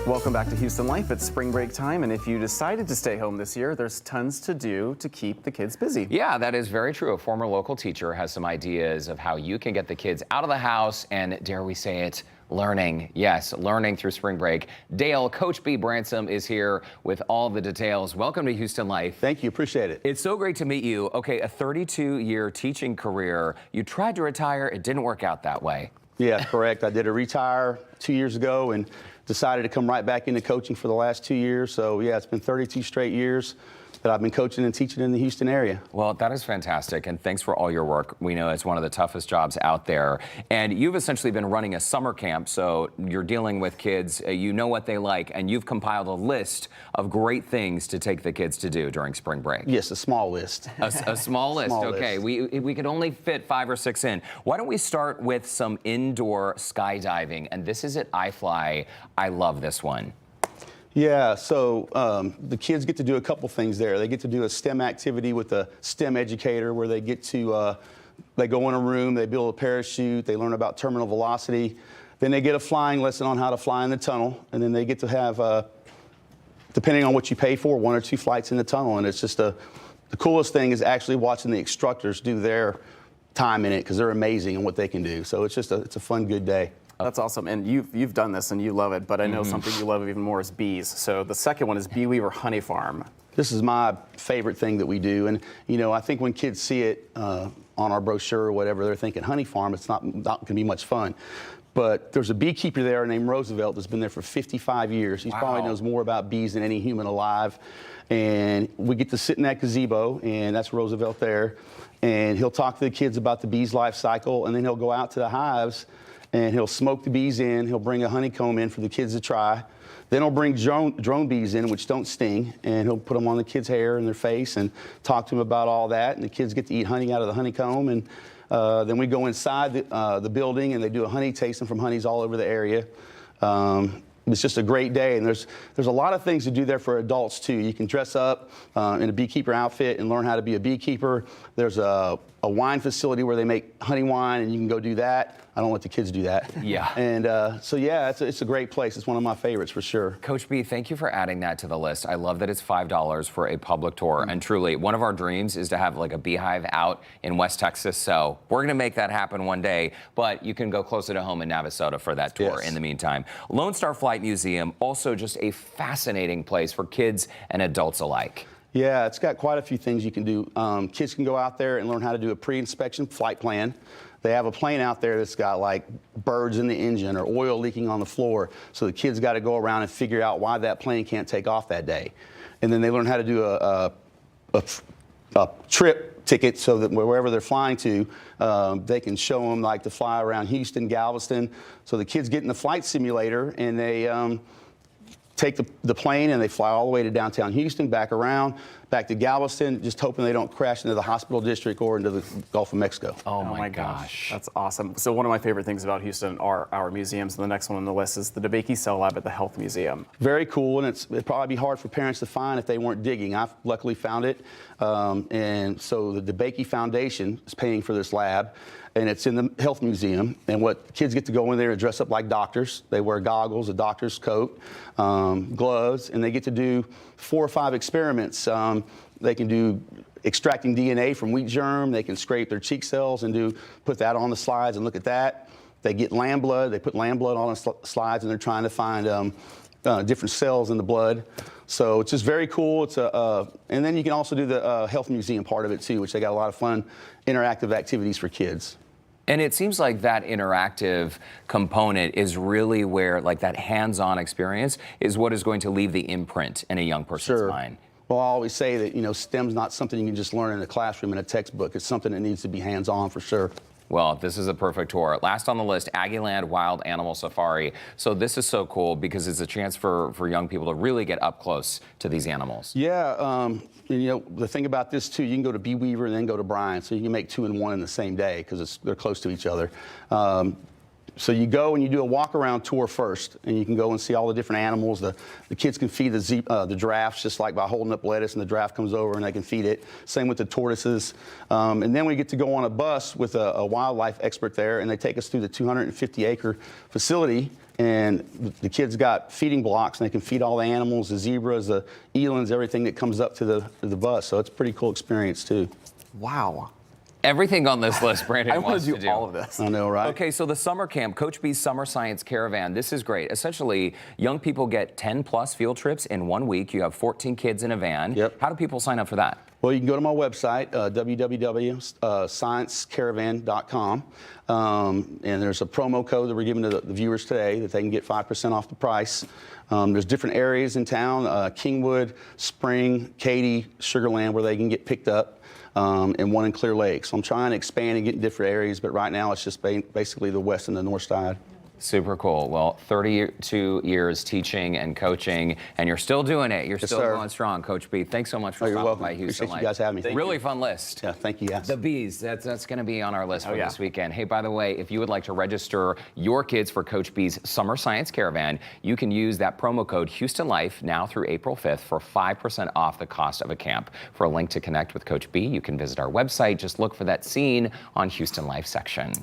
Welcome back to Houston Life. It's spring break time, and if you decided to stay home this year, there's tons to do to keep the kids busy. Yeah, that is very true. A former local teacher has some ideas of how you can get the kids out of the house and, dare we say it, learning. Yes, learning through spring break. Dale, Coach B. Bransom is here with all the details. Welcome to Houston Life. Thank you. Appreciate it. It's so great to meet you. Okay, a 32-year teaching career. You tried to retire. It didn't work out that way. Yeah, correct. I did a retire 2 years ago and decided to come right back into coaching for the last 2 years. So, yeah, it's been 32 straight years that I've been coaching and teaching in the Houston area. Well, that is fantastic, and thanks for all your work. We know it's one of the toughest jobs out there. And you've essentially been running a summer camp, so you're dealing with kids, you know what they like, and you've compiled a list of great things to take the kids to do during spring break. Yes, a small list. A small list, Small okay. list. We could only fit 5 or 6 in. Why don't we start with some indoor skydiving? And this is at iFly. I love this one. Yeah, so the kids get to do a couple things there. They get to do a STEM activity with a STEM educator where they get to, they go in a room, they build a parachute, they learn about terminal velocity. Then they get a flying lesson on how to fly in the tunnel. And then they get to have, depending on what you pay for, 1 or 2 flights in the tunnel. And it's just the coolest thing is actually watching the instructors do their time in it because they're amazing in what they can do. So it's just it's a fun, good day. That's awesome, and you've done this and you love it, but I know something you love even more is bees. So the second one is Bee Weaver Honey Farm. This is my favorite thing that we do, and you know, I think when kids see it on our brochure or whatever, they're thinking honey farm. It's not going to be much fun. But there's a beekeeper there named Roosevelt that's been there for 55 years. He probably knows more about bees than any human alive. And we get to sit in that gazebo, and that's Roosevelt there. And he'll talk to the kids about the bee's life cycle, and then he'll go out to the hives and he'll smoke the bees in. He'll bring a honeycomb in for the kids to try. Then he'll bring drone bees in, which don't sting, and he'll put them on the kids' hair and their face and talk to them about all that. And the kids get to eat honey out of the honeycomb. And then we go inside the building, and they do a honey tasting from honeys all over the area. It's just a great day, and there's a lot of things to do there for adults too. You can dress up in a beekeeper outfit and learn how to be a beekeeper. There's a wine facility where they make honey wine, and you can go do that. I don't let the kids do that. Yeah. And so yeah, it's a great place. It's one of my favorites for sure. Coach B, thank you for adding that to the list. I love that it's $5 for a public tour. And truly, one of our dreams is to have like a beehive out in West Texas. So we're going to make that happen one day. But you can go closer to home in Navasota for that tour in the meantime. Lone Star Flight Museum, also just a fascinating place for kids and adults alike. Yeah, it's got quite a few things you can do. Kids can go out there and learn how to do a pre-inspection flight plan. They have a plane out there that's got like birds in the engine or oil leaking on the floor. So the kids got to go around and figure out why that plane can't take off that day. And then they learn how to do a trip ticket so that wherever they're flying to, they can show them like to fly around Houston, Galveston. So the kids get in the flight simulator and they take the plane and they fly all the way to downtown Houston, back around, back to Galveston, just hoping they don't crash into the hospital district or into the Gulf of Mexico. Oh my gosh. That's awesome. So one of my favorite things about Houston are our museums, and the next one on the list is the DeBakey Cell Lab at the Health Museum. Very cool, and it'd probably be hard for parents to find if they weren't digging. I've luckily found it, and so the DeBakey Foundation is paying for this lab, and it's in the Health Museum. And what kids get to go in there and dress up like doctors. They wear goggles, a doctor's coat, gloves, and they get to do 4 or 5 experiments. They can do extracting DNA from wheat germ. They can scrape their cheek cells and put that on the slides and look at that. They get lamb blood. They put lamb blood on the slides, and they're trying to find different cells in the blood. So it's just very cool. And then you can also do the Health Museum part of it too, which they got a lot of fun interactive activities for kids. And it seems like that interactive component is really where, like, that hands-on experience is what is going to leave the imprint in a young person's mind. Well, I always say that, you know, STEM's not something you can just learn in a classroom in a textbook. It's something that needs to be hands-on for sure. Well, this is a perfect tour. Last on the list, Aggieland Wild Animal Safari. So this is so cool because it's a chance for young people to really get up close to these animals. Yeah, and, you know, the thing about this too, you can go to Bee Weaver and then go to Bryan, so you can make 2 in 1 in the same day because they're close to each other. So you go and you do a walk-around tour first, and you can go and see all the different animals. The kids can feed the giraffes just like by holding up lettuce, and the giraffe comes over and they can feed it. Same with the tortoises. And then we get to go on a bus with a wildlife expert there, and they take us through the 250-acre facility And the kids got feeding blocks, and they can feed all the animals, the zebras, the elands, everything that comes up to the bus. So it's a pretty cool experience too. Wow. Everything on this list, Brandon I want wants to do all of this. I know, right? Okay, so the summer camp, Coach B's Summer Science Caravan. This is great. Essentially, young people get 10 plus field trips in 1 week. You have 14 kids in a van. Yep. How do people sign up for that? Well, you can go to my website, www.sciencecaravan.com, and there's a promo code that we're giving to the viewers today that they can get 5% off the price. There's different areas in town, Kingwood, Spring, Katy, Sugar Land, where they can get picked up. And one in Clear Lake. So I'm trying to expand and get in different areas, but right now it's just basically the west and the north side. Super cool. Well, 32 years teaching and coaching, and you're still doing it. You're Yes, still sir. going strong, Coach B. Thanks so much for Oh, you're stopping welcome. by Houston Appreciate Life. you guys having me. Thank Really you. fun list. Yeah, thank you, yes. The bees, that's going to be on our list for yeah. this weekend. Hey, by the way, if you would like to register your kids for Coach B's Summer Science Caravan, you can use that promo code Houston Life now through April 5th for 5% off the cost of a camp. For a link to connect with Coach B, you can visit our website. Just look for that scene on Houston Life section.